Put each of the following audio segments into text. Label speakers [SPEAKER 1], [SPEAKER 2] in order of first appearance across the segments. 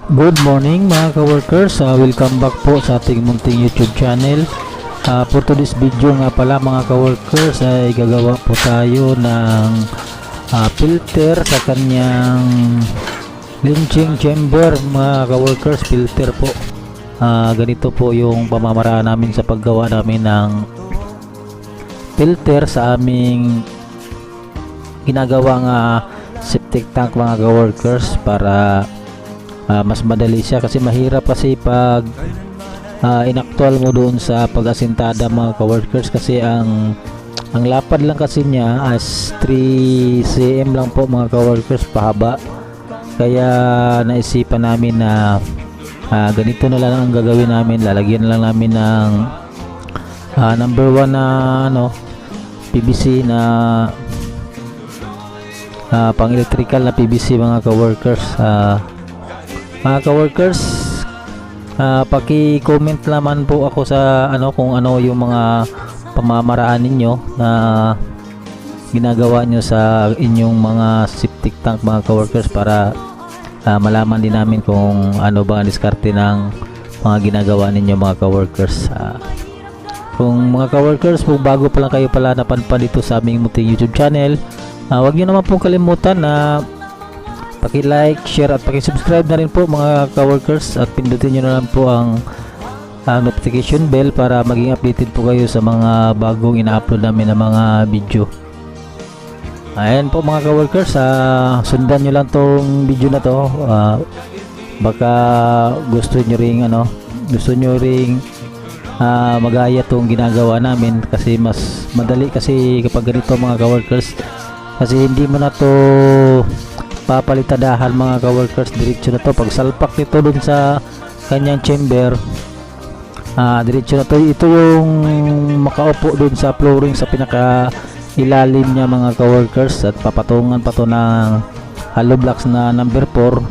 [SPEAKER 1] Good morning mga ka-workers, welcome back po sa ating munting YouTube channel. For today's video nga pala mga ka-workers ay gagawa po tayo ng filter sa kanyang lynching chamber mga ka-workers. Filter po, ganito po yung pamamaraan namin sa paggawa namin ng filter sa aming ginagawang septic tank mga ka-workers, para mas madali siya, kasi mahirap kasi pag inaktual mo doon sa pag-asintada mga ka-workers, kasi ang lapad lang kasi niya as 3 cm lang po mga ka-workers pahaba. Kaya naisipan namin na ganito na lang ang gagawin namin. Lalagyan lang namin ng number 1 na PVC na pang electrical na PVC mga ka-workers. Mga ka-workers, paki-comment naman po ako sa kung ano yung mga pamamaraan ninyo na ginagawa nyo sa inyong mga septic tank mga ka-workers, para malaman din namin kung ano ba ang diskarte ng mga ginagawa ninyo mga ka-workers. Kung mga ka-workers, kung bago pa lang kayo pala napadpad dito sa aming munting YouTube channel, huwag nyo naman pong kalimutan na paki-like, share at paki-subscribe na rin po mga ka-workers, at pindutin nyo na lang po ang notification bell para maging updated po kayo sa mga bagong ina-upload namin na mga video. Ayan po mga ka-workers, sundan nyo lang tong video na to. Baka gusto nyo ring magaya tong ginagawa namin, kasi mas madali kasi kapag ganito mga ka-workers, kasi hindi mo na to papalitadahan mga ka-workers, diretso na to. Pag salpak nito dun sa kanyang chamber, diretso na to. Ito yung makaupo dun sa flooring sa pinaka ilalim niya mga ka-workers, at papatungan pa to ng hollow blocks na number 4,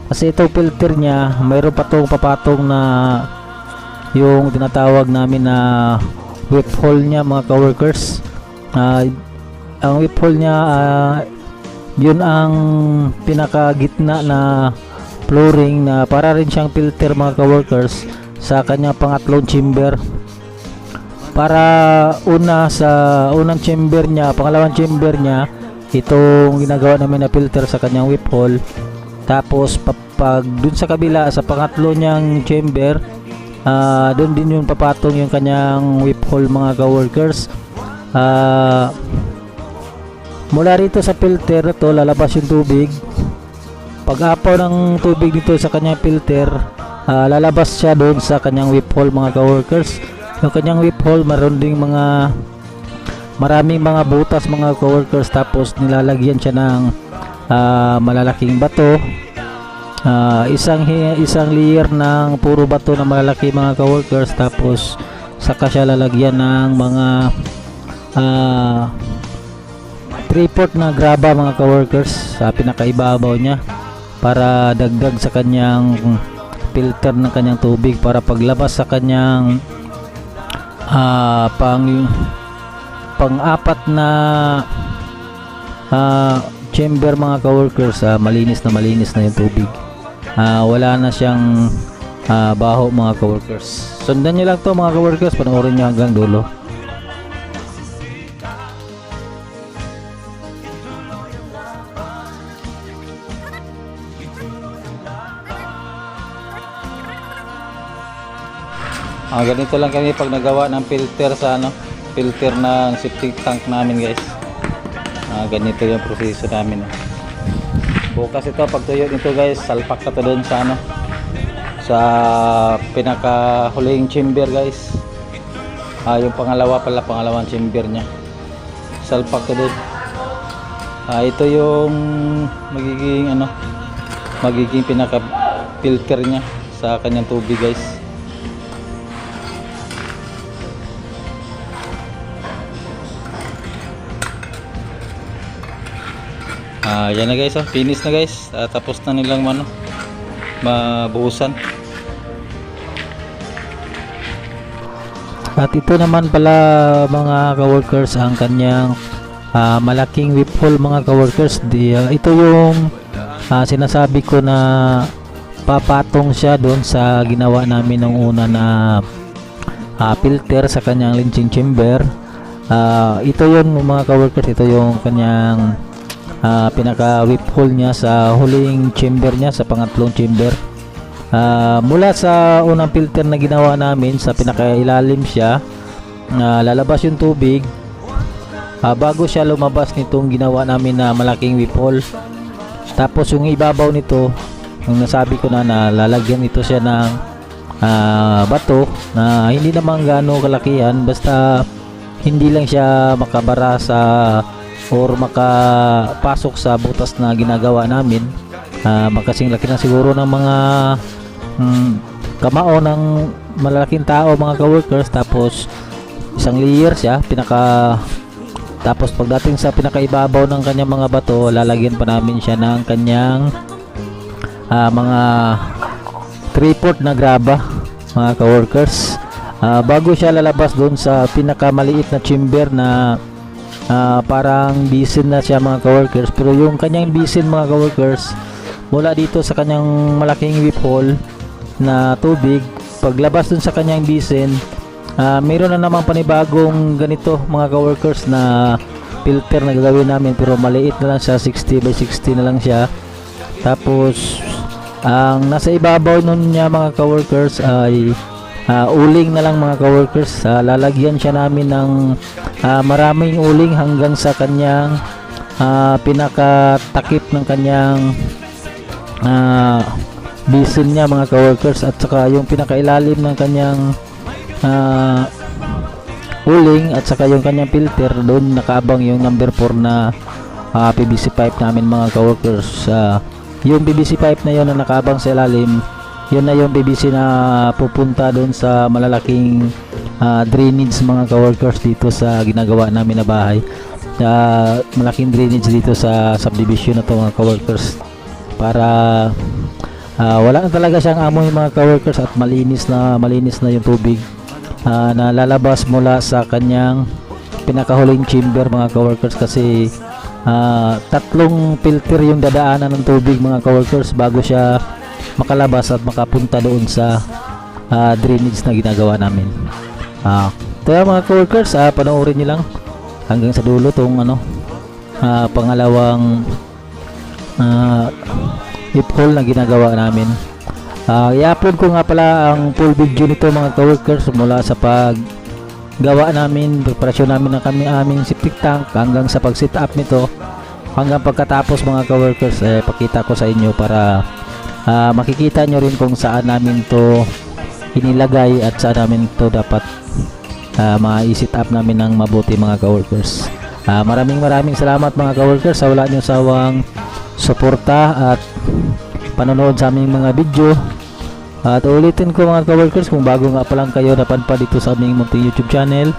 [SPEAKER 1] kasi ito filter niya mayroon pa tong papatong na yung tinatawag namin na whip hole niya mga ka-workers. Ang whip hole niya, yun ang pinaka gitna na flooring na para rin siyang filter mga ka-workers sa kanyang pangatlong chamber. Para sa unang chamber niya, pangalawang chamber niya, itong ginagawa namin na filter sa kanyang whip hole. Tapos pag dun sa kabila, sa pangatlo niyang chamber, dun din yung papatong yung kanyang whip hole mga ka-workers. Mula rito sa filter to lalabas yung tubig. Pag apaw ng tubig dito sa kanyang filter, lalabas siya doon sa kanyang whip hole mga ka-workers. Yung kanyang whip hole maraming mga butas mga ka-workers, tapos nilalagyan siya ng malalaking bato, isang layer ng puro bato na malalaki mga ka-workers, tapos saka siya lalagyan ng mga 3/4 na graba mga ka-workers sa pinakaibabaw niya, para dagdag sa kanyang filter ng kanyang tubig, para paglabas sa kanyang pang-apat na chamber mga ka-workers, malinis na yung tubig. Wala na siyang baho mga ka-workers. Sundan nyo lang to mga ka-workers, panoorin nyo hanggang dulo. Ganito lang kami pag nagawa ng filter sa filter ng septic tank namin guys. Ganito yung proseso namin. Bukas ito, pag tuyo nito guys, salpak ka to doon sa sa pinaka huling chamber guys. Yung pangalawang chamber niya, salpak to doon. Ito yung magiging pinaka filter niya sa kanyang tubig guys. Yan na guys, finish na guys. Tapos na nilang mabuhusan. At ito naman pala mga ka-workers ang kanyang malaking whip hole mga ka-workers. Ito yung sinasabi ko na papatong siya doon sa ginawa namin nung una na filter sa kanyang lynching chamber. Ito yun mga ka-workers, ito yung kanyang pinaka whip hole niya sa huling chamber niya, sa pangatlong chamber. Mula sa unang filter na ginawa namin, sa pinakailalim siya, lalabas yung tubig bago siya lumabas nitong ginawa namin na malaking whip hole. Tapos yung ibabaw nito, yung nasabi ko na lalagyan ito siya ng bato na hindi naman gaano kalakihan, basta hindi lang siya makabara sa or makapasok sa butas na ginagawa namin. Magkasing laki na siguro ng mga kamao ng malalaking tao mga ka-workers. Tapos isang layer siya tapos pagdating sa pinakaibabaw ng kanyang mga bato, lalagyan pa namin siya ng kanyang mga 3/4 na graba mga ka-workers. Bago siya lalabas doon sa pinakamaliit na chamber na parang basin na siya mga ka-workers. Pero yung kanyang basin mga ka-workers, mula dito sa kanyang malaking whip hole na tubig, paglabas doon sa kanyang basin, mayroon na namang panibagong ganito mga ka-workers na filter na gagawin namin, pero maliit na lang siya, 60 by 60 na lang siya. Tapos ang nasa ibabaw nun niya mga ka-workers ay uling na lang mga ka-workers. Lalagyan siya namin ng maraming uling hanggang sa kanyang pinakatakip ng kanyang basin niya mga ka-workers, at saka yung pinakailalim ng kanyang uling, at saka yung kanyang filter. Doon nakaabang yung number 4 na PVC pipe namin mga ka-workers. Yung PVC pipe na yun na nakaabang sa ilalim, yun na yung PVC na pupunta doon sa malalaking drainage mga ka-workers dito sa ginagawa namin na bahay. Malaking drainage dito sa subdivision na to mga ka-workers, para wala na talaga siyang amoy mga ka-workers, at malinis na yung tubig na lalabas mula sa kanyang pinakahuling chamber mga ka-workers. Kasi 3 filter yung dadaanan ng tubig mga ka-workers bago siya makalabas at makapunta doon sa drainage na ginagawa namin. Kaya mga ka-workers, panoorin nyo lang hanggang sa dulo tong pangalawang whip hole na ginagawa namin. I-upload ko nga pala ang full video nito mga ka-workers, mula sa paggawa namin, preparasyon namin ng aming septic tank hanggang sa pag-set up nito, hanggang pagkatapos mga ka-workers, pakita ko sa inyo para makikita nyo rin kung saan namin to inilagay at saan namin to dapat ma-set up namin ng mabuti mga ka-workers. Maraming salamat mga ka-workers sa wala nyo sawang suporta at panonood sa aming mga video. At ulitin ko mga ka-workers, kung bago nga pa lang kayo napadpad dito sa aming munting YouTube channel,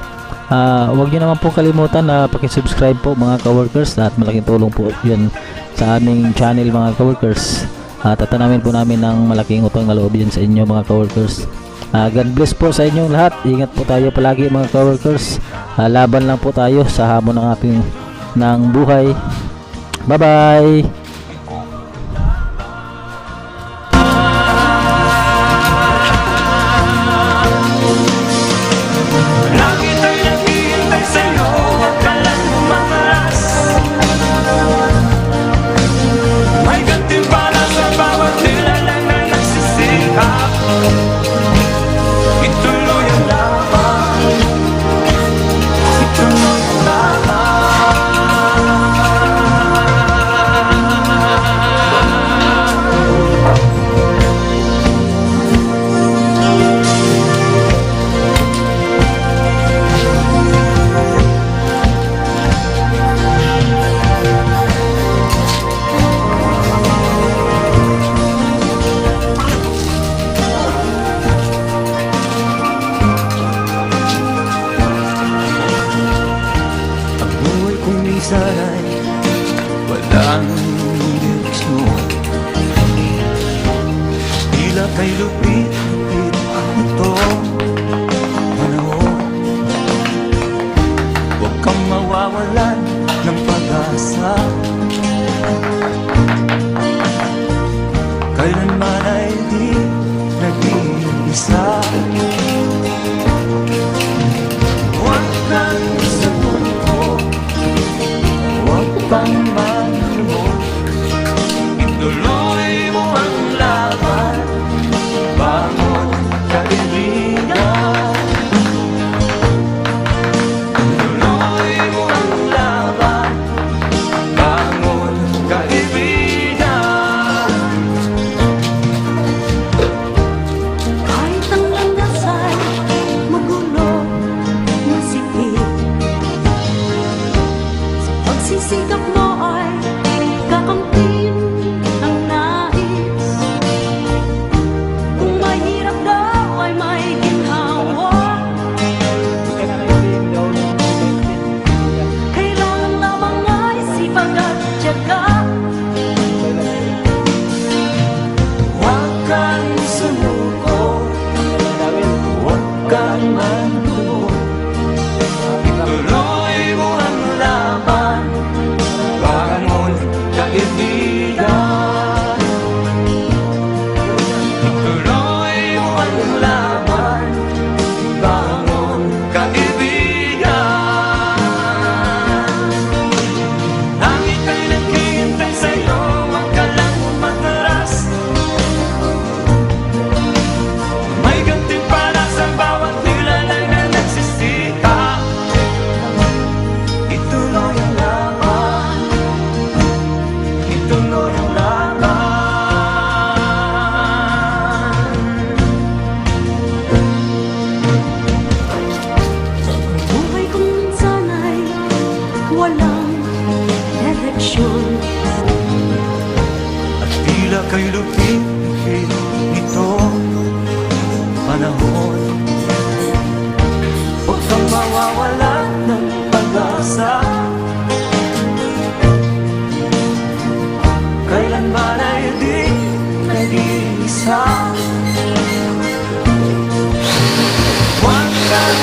[SPEAKER 1] huwag nyo naman po kalimutan na pakisubscribe po mga ka-workers, at malaking tulong po yan sa aming channel mga ka-workers. Tatanamin po namin ng malaking utang na loob yan sa inyo mga ka-workers. God bless po sa inyong lahat. Ingat po tayo palagi mga ka-workers. Laban lang po tayo sa hamon ng ating buhay. Bye bye.
[SPEAKER 2] Sana'y walang direksyon, tila kay lupit-lupit ito panahon. Huwag kang mawawalan ng pag-asa, kailanman ay
[SPEAKER 3] pagsisikap mo ay kakamtin ang nais. Kung mahirap daw ay may ginhawa, kailangan lamang ay sipag at tiyaga.
[SPEAKER 2] Huwag kang sumuko, huwag kang mandugo. Ituloy mo ang laban, bangon kaibigan. Ituloy mo ang laban, bangon kaibigan. Ang ika'y naghihintay sa'yo, huwag ka lang umatras. May ganti para sa bawat nilalang na nagsisikap. Ituloy ang laban, ituloy ang laban.
[SPEAKER 3] Buhay kong minsan ay walang direksyon.
[SPEAKER 2] At tila kay lupit ito panahon. Huwag kang mawawalan ng pag-asa. Kailanman ay di nag-iisa. Huwag kang